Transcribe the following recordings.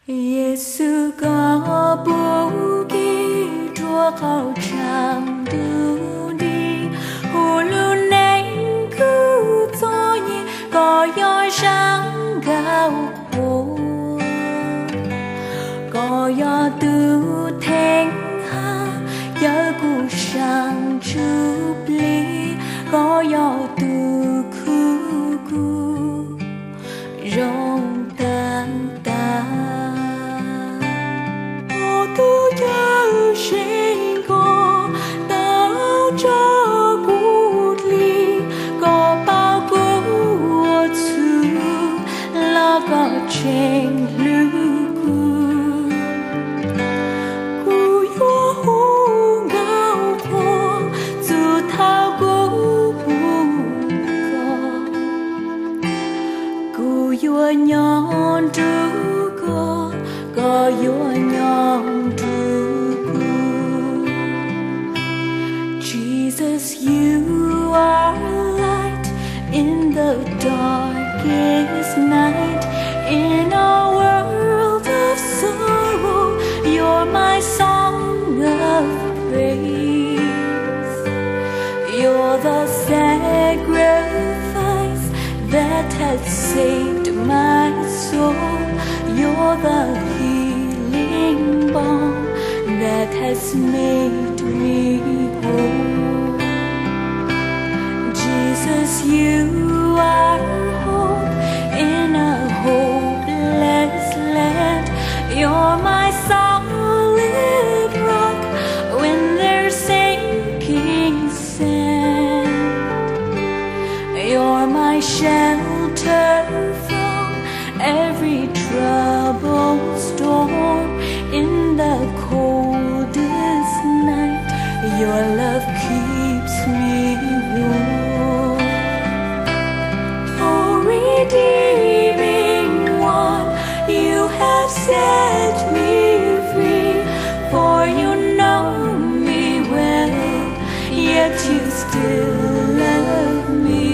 Yexus có bố ghi chúa khảo trang đưa đi hồ lưu nén cứ cho nhị có gió sáng gạo hồ có gió từ thèn ha gió cụ sang chụp ly có gió từ khu cụ rong tan tan tu nhớ sinh có tao cho cút ly có bao cú thứ là có trên lưu cú yo hu ngao po dù thao cú cú yo nhon du có yo nhon Jesus, you are light in the darkest night. In a world of sorrow, you're my song of praise. You're the sacrifice that has saved my soul. You're the healing balm that has made me whole. Jesus, you are hope in a hopeless land. You're my solid rock when there's sinking sand. You're my shelter from every troubled storm. In the coldest night, your love keeps me warm. Oh, redeeming one, you have set me free. For you know me well, yet you still love me.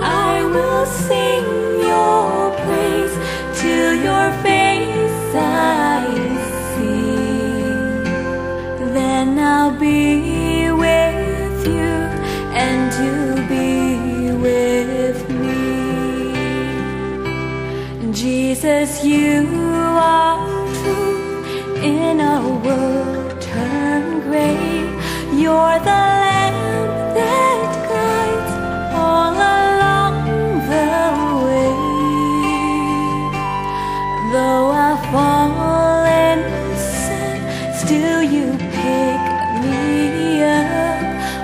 I will sing your praise till your face I see. Then I'll be with you and you'll be with me. Jesus, you are truth in a world turned gray. You're the lamp that guides all along the way. Though I fall in sin, still you pick me up.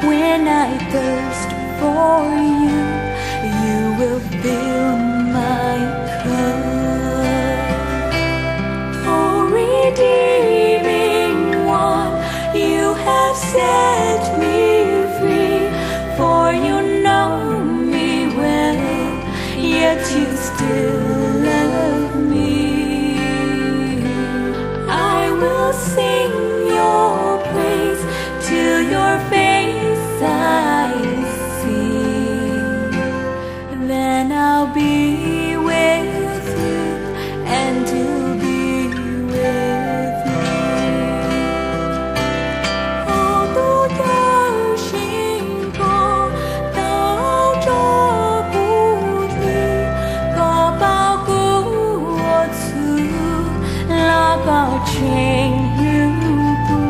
When I thirst for you, you will fill my cup. Oh, redeeming one, you have set me free. For you know me well, yet you still love me. I will sing your praise till your face I see. Then I'll be with you and you'll be with me. Oh, tu nhớ sinh có tao cho cút ly có bao cú thứ là có trên lưu cú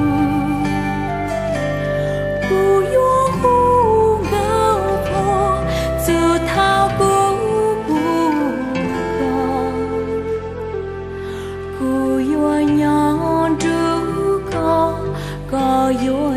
yo hu ngao po dù thao cú yo nhon du có yo